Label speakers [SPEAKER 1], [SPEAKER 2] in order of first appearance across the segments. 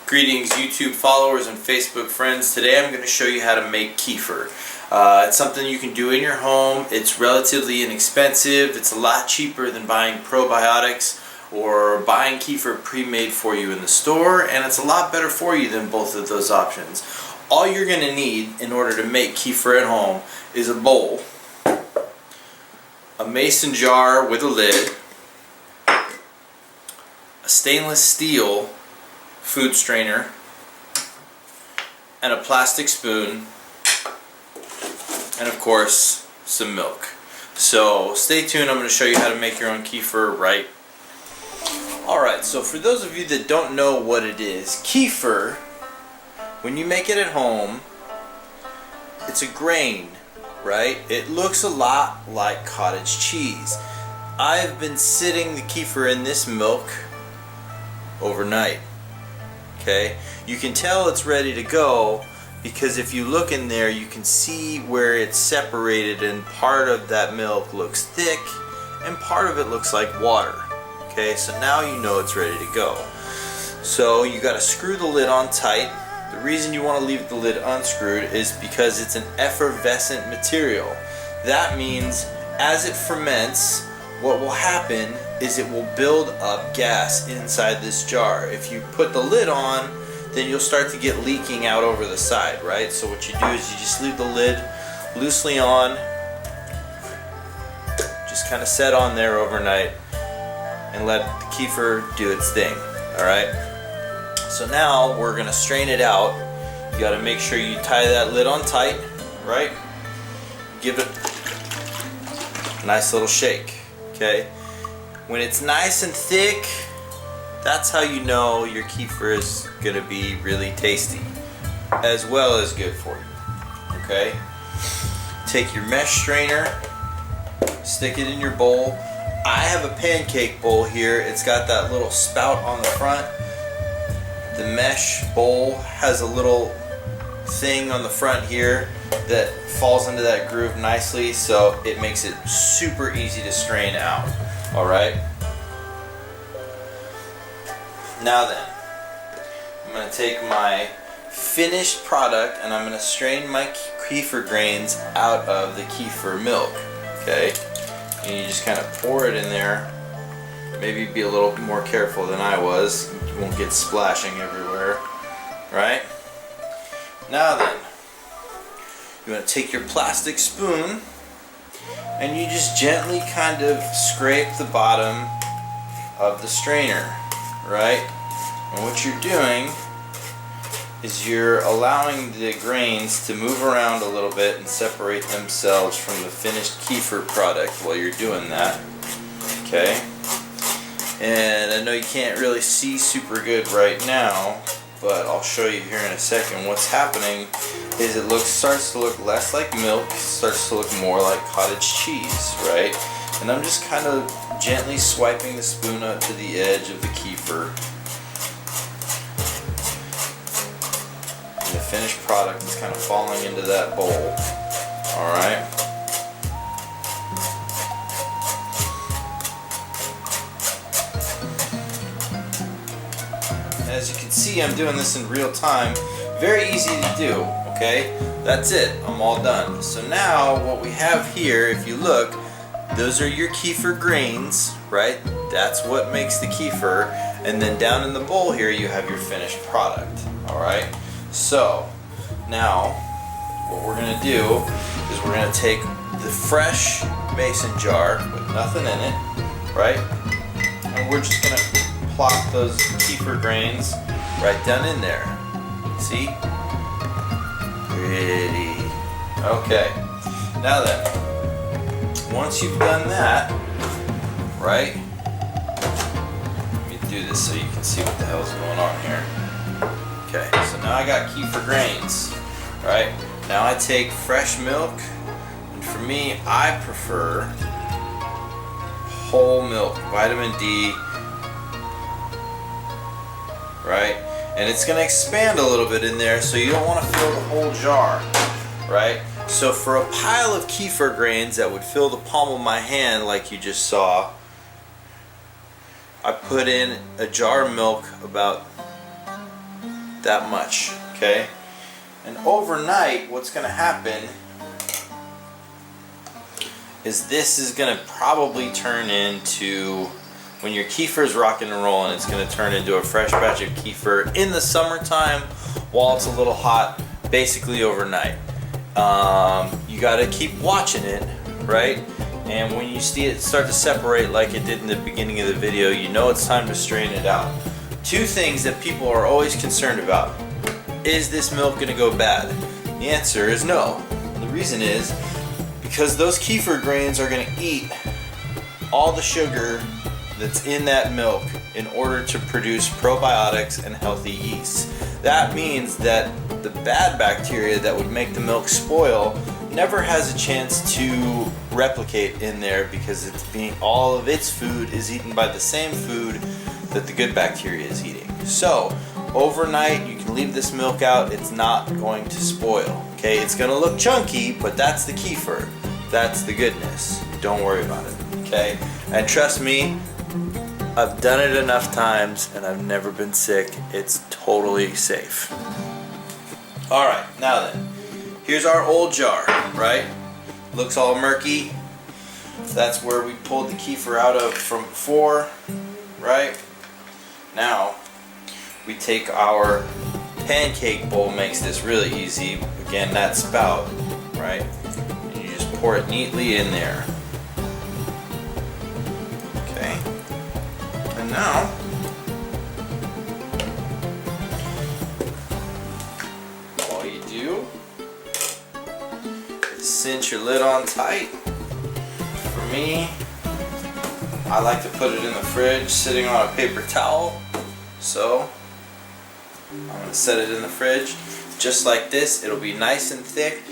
[SPEAKER 1] Greetings YouTube followers and Facebook friends. Today I'm going to show you how to make kefir. It's something you can do in your home. It's relatively inexpensive. It's a lot cheaper than buying probiotics or buying kefir pre-made for you in the store, and it's a lot better for you than both of those options. All you're going to need in order to make kefir at home is a bowl, a mason jar with a lid, a stainless steel food strainer, and a plastic spoon, and of course some milk. So stay tuned, I'm going to show you how to make your own kefir right. Alright, so for those of you that don't know what it is, kefir, when you make it at home, it's a grain, right? It looks a lot like cottage cheese. I've been sitting the kefir in this milk overnight. Okay, you can tell it's ready to go because if you look in there you can see where it's separated, and part of that milk looks thick and part of it looks like water. Okay, so now you know it's ready to go. So you got to screw the lid on tight. The reason you want to leave the lid unscrewed is because it's an effervescent material. That means as it ferments, what will happen is it will build up gas inside this jar. If you put the lid on, then you'll start to get leaking out over the side, right? So what you do is you just leave the lid loosely on, just kind of set on there overnight, and let the kefir do its thing. Alright? So now we're going to strain it out. You got to make sure you tie that lid on tight, right? Give it a nice little shake. Okay? When it's nice and thick, that's how you know your kefir is going to be really tasty, as well as good for you. Okay? Take your mesh strainer, stick it in your bowl. I have a pancake bowl here. It's got that little spout on the front. The mesh bowl has a little thing on the front here that falls into that groove nicely, so it makes it super easy to strain out. Alright? Now then, I'm going to take my finished product and I'm going to strain my kefir grains out of the kefir milk. Okay? And you just kind of pour it in there. Maybe be a little more careful than I was. You won't get splashing everywhere. Right? Now then, you want to take your plastic spoon and you just gently kind of scrape the bottom of the strainer, right? And what you're doing is you're allowing the grains to move around a little bit and separate themselves from the finished kefir product while you're doing that. Okay? And I know you can't really see super good right now, but I'll show you here in a second. What's happening is it starts to look less like milk, starts to look more like cottage cheese, right? And I'm just kind of gently swiping the spoon up to the edge of the kefir. And the finished product is kind of falling into that bowl. Alright? As you can see, I'm doing this in real time. Very easy to do, okay? That's it. I'm all done. So now what we have here, if you look, those are your kefir grains, right? That's what makes the kefir. And then down in the bowl here, you have your finished product, alright? So now what we're going to do is we're going to take the fresh mason jar with nothing in it, right? And we're just going to plop those kefir grains right down in there. See? Pretty. Okay. Now then, once you've done that, right? Let me do this so you can see what the hell's going on here. Okay, so now I got kefir grains, right? Now I take fresh milk, and for me, I prefer whole milk, vitamin D, right? And it's going to expand a little bit in there, so you don't want to fill the whole jar, right? So for a pile of kefir grains that would fill the palm of my hand like you just saw, I put in a jar of milk about that much, okay? And overnight, what's gonna happen is this is gonna probably turn into, when your kefir is rocking and rolling, it's gonna turn into a fresh batch of kefir in the summertime while it's a little hot, basically overnight. You gotta keep watching it, right? And when you see it start to separate like it did in the beginning of the video, you know it's time to strain it out. Two things that people are always concerned about. Is this milk gonna go bad? The answer is no. The reason is because those kefir grains are gonna eat all the sugar that's in that milk in order to produce probiotics and healthy yeast. That means that the bad bacteria that would make the milk spoil never has a chance to replicate in there because all of its food is eaten by the same food that the good bacteria is eating. So overnight you can leave this milk out, it's not going to spoil. Okay, it's gonna look chunky, but that's the kefir. That's the goodness. Don't worry about it. Okay, and trust me, I've done it enough times and I've never been sick. It's totally safe. Alright, now then, here's our old jar, right? Looks all murky. That's where we pulled the kefir out of from before, right? Now, we take our pancake bowl, makes this really easy. Again, that spout, right? And you just pour it neatly in there. Okay. And now, all you do is cinch your lid on tight. For me, I like to put it in the fridge sitting on a paper towel. So, I'm going to set it in the fridge just like this. It'll be nice and thick.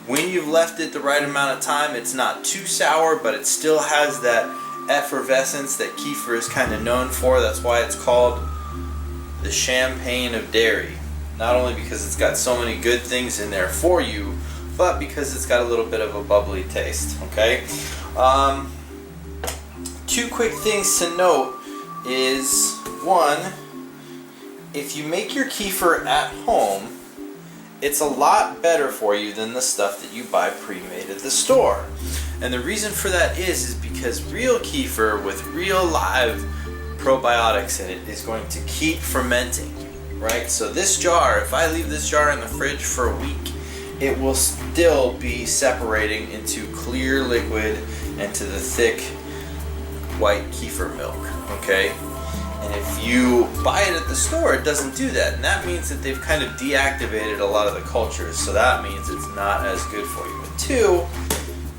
[SPEAKER 1] When you've left it the right amount of time, it's not too sour, but it still has that effervescence that kefir is kind of known for. That's why it's called the champagne of dairy. Not only because it's got so many good things in there for you, but because it's got a little bit of a bubbly taste. Okay. Two quick things to note is, one, if you make your kefir at home, it's a lot better for you than the stuff that you buy pre-made at the store. And the reason for that is because real kefir with real live probiotics in it is going to keep fermenting, right? So this jar, if I leave this jar in the fridge for a week, it will still be separating into clear liquid and to the thick white kefir milk, okay? And if you buy it at the store, it doesn't do that. And that means that they've kind of deactivated a lot of the cultures. So that means it's not as good for you. And two,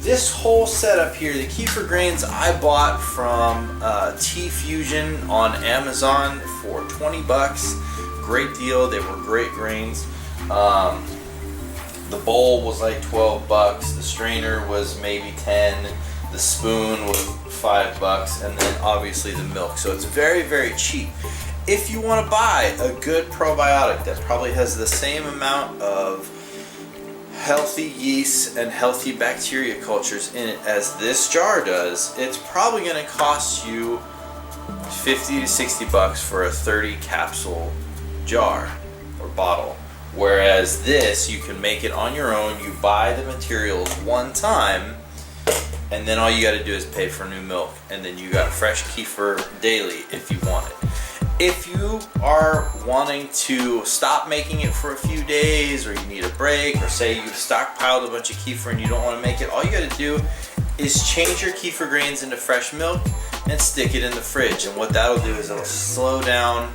[SPEAKER 1] this whole setup here, the kefir grains I bought from Tea Fusion on Amazon for 20 bucks. Great deal. They were great grains. The bowl was like 12 bucks. The strainer was maybe 10. The spoon was $5, and then obviously the milk. So it's very, very cheap. If you want to buy a good probiotic that probably has the same amount of healthy yeast and healthy bacteria cultures in it as this jar does, it's probably going to cost you 50 to 60 bucks for a 30 capsule jar or bottle. Whereas this, you can make it on your own. You buy the materials one time, and then all you got to do is pay for new milk, and then you got fresh kefir daily if you want it. If you are wanting to stop making it for a few days, or you need a break, or say you've stockpiled a bunch of kefir and you don't want to make it, all you got to do is change your kefir grains into fresh milk and stick it in the fridge. And what that'll do is it'll slow down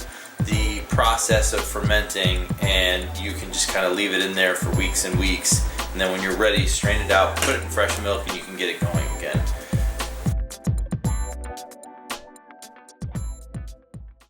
[SPEAKER 1] the process of fermenting, and you can just kind of leave it in there for weeks and weeks. And then when you're ready, strain it out, put it in fresh milk, and you can get it going again.